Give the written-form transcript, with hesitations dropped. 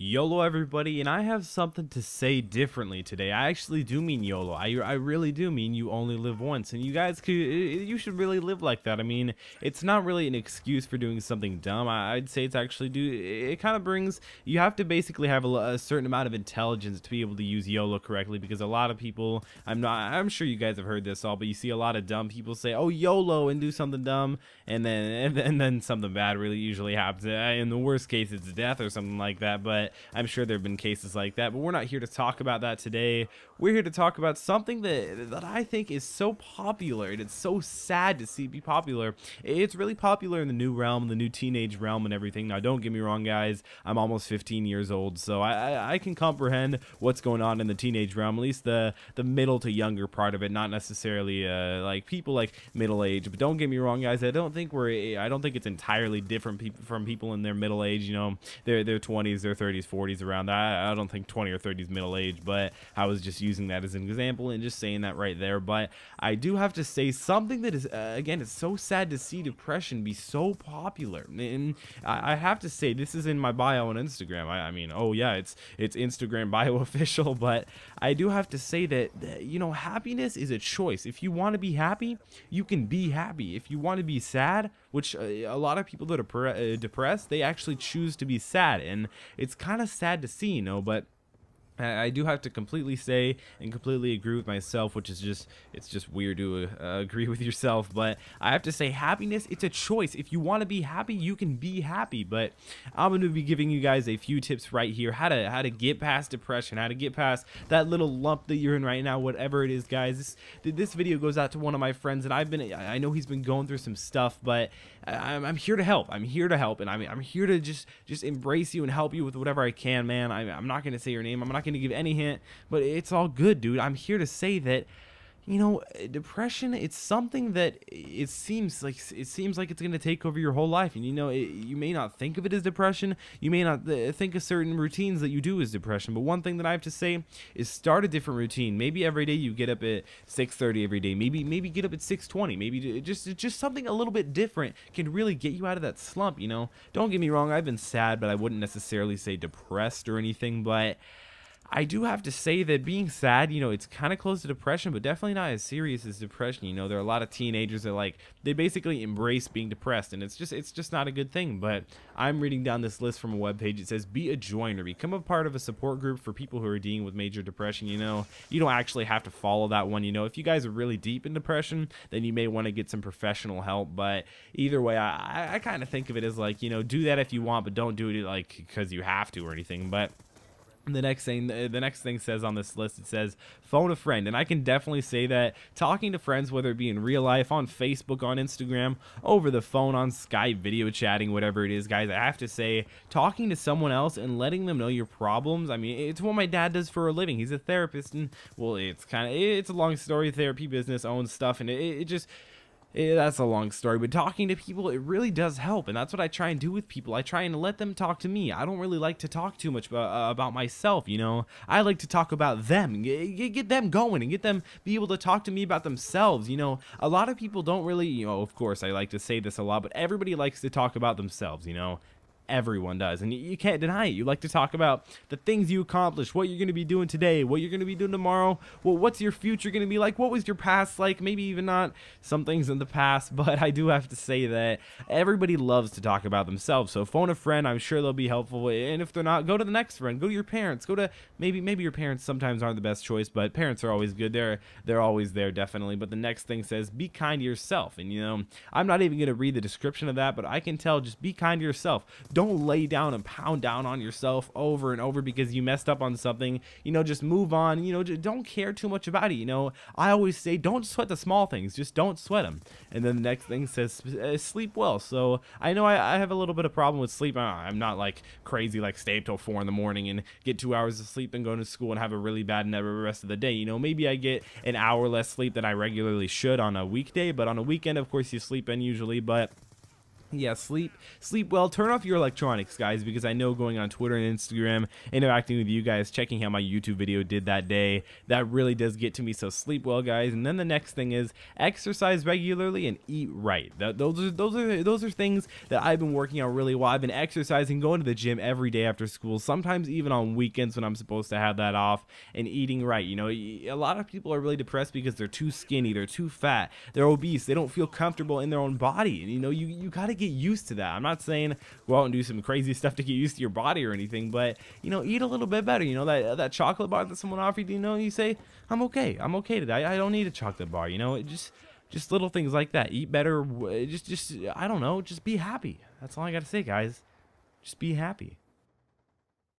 YOLO everybody, and I have something to say differently today. I actually do mean YOLO. I really do mean you only live once, and you should really live like that. I mean, it's not really an excuse for doing something dumb. I'd say it's actually it kind of brings, you have to basically have a certain amount of intelligence to be able to use YOLO correctly, because a lot of people, I'm sure you guys have heard this all, but you see a lot of dumb people say, oh, YOLO, and do something dumb, and then something bad really usually happens. In the worst case, it's death or something like that, but I'm sure there have been cases like that. But we're not here to talk about that today. We're here to talk about something that I think is so popular, and it's so sad to see it be popular. It's really popular in the new realm, the new teenage realm and everything. Now, don't get me wrong, guys. I'm almost 15 years old, so I can comprehend what's going on in the teenage realm, at least the middle to younger part of it, not necessarily like people like middle age. But don't get me wrong, guys. I don't think it's entirely different from people in their middle age. You know, their 20s, their 30s, 40s, around that. I don't think 20 or 30 is middle age, but I was just using that as an example and just saying that right there. But I do have to say something that is again, it's so sad to see depression be so popular, and I have to say, this is in my bio on Instagram. I mean, oh yeah, it's Instagram bio official, but I do have to say that you know, happiness is a choice. If you want to be happy, you can be happy. If you want to be sad, which a lot of people that are depressed, they actually choose to be sad, and it's kind of sad to see, you know. But I do have to completely say and completely agree with myself, which is it's just weird to agree with yourself, but I have to say, happiness, it's a choice. If you want to be happy, you can be happy. But I'm going to be giving you guys a few tips right here, how to get past depression, how to get past that little lump that you're in right now, whatever it is, guys. This video goes out to one of my friends, and I know he's been going through some stuff, but I'm here to help. I'm here to help, and I'm here to just embrace you and help you with whatever I can, man. I'm not going to say your name. I'm not going to give any hint, but it's all good, dude. I'm here to say that, you know, depression, it's something that it seems like it's going to take over your whole life. And you know, you may not think of it as depression, you may not think of certain routines that you do as depression, but one thing that I have to say is start a different routine. Maybe every day you get up at 6:30 every day, maybe get up at 6:20, maybe just something a little bit different can really get you out of that slump. You know, don't get me wrong, I've been sad, but I wouldn't necessarily say depressed or anything. But I do have to say that being sad, you know, it's kind of close to depression, but definitely not as serious as depression. You know, there are a lot of teenagers that they basically embrace being depressed, and it's just not a good thing. But I'm reading down this list from a webpage. It says, be a joiner, become a part of a support group for people who are dealing with major depression. You know, you don't actually have to follow that one. You know, if you guys are really deep in depression, then you may want to get some professional help. But either way, I kind of think of it as like, you know, do that if you want, but don't do it like because you have to or anything. But the next thing says on this list, it says phone a friend. And I can definitely say that talking to friends, whether it be in real life, on Facebook, on Instagram, over the phone, on Skype, video chatting, whatever it is, guys, I have to say, talking to someone else and letting them know your problems, I mean, it's what my dad does for a living. He's a therapist, and well, it's a long story. Therapy business, owns stuff, and that's a long story, but talking to people, it really does help, and that's what I try and do with people. I try and let them talk to me. I don't really like to talk too much about myself, you know. I like to talk about them, get them going, and get them be able to talk to me about themselves, you know. A lot of people don't really, you know, of course, I like to say this a lot, but everybody likes to talk about themselves, you know. Everyone does, and you can't deny it. You like to talk about the things you accomplished, what you're going to be doing today, what you're going to be doing tomorrow. Well, what's your future going to be like? What was your past like? Maybe even not some things in the past, but I do have to say that everybody loves to talk about themselves. So phone a friend. I'm sure they'll be helpful, and if they're not, go to the next friend. Go to your parents. Go to maybe your parents sometimes aren't the best choice, but parents are always good. They're always there, definitely. But the next thing says, be kind to yourself. And you know, I'm not even going to read the description of that, but I can tell, just be kind to yourself. Don't lay down and pound down on yourself over and over because you messed up on something. You know, just move on. You know, don't care too much about it. You know, I always say, don't sweat the small things, just don't sweat them. And then the next thing says, sleep well. So I know I have a little bit of problem with sleep. I'm not like crazy, like stay up till 4 in the morning and get 2 hours of sleep and go to school and have a really bad rest of the day. You know, maybe I get an hour less sleep than I regularly should on a weekday, but on a weekend, of course, you sleep in usually. But Yeah, sleep well. Turn off your electronics, guys, because I know going on Twitter and Instagram, interacting with you guys, checking how my YouTube video did that day, that really does get to me. So sleep well, guys. And then the next thing is exercise regularly and eat right. Those are things that I've been working on really well. I've been exercising, going to the gym every day after school, sometimes even on weekends when I'm supposed to have that off, and eating right. You know, a lot of people are really depressed because they're too skinny, they're too fat, they're obese, they don't feel comfortable in their own body. And you know, you got to get used to that. I'm not saying go out and do some crazy stuff to get used to your body or anything, but you know, eat a little bit better. You know, that chocolate bar that someone offered, you know, you say, I'm okay today, I don't need a chocolate bar. You know, just little things like that. Eat better. Just I don't know, just be happy. That's all I gotta say, guys. Just be happy.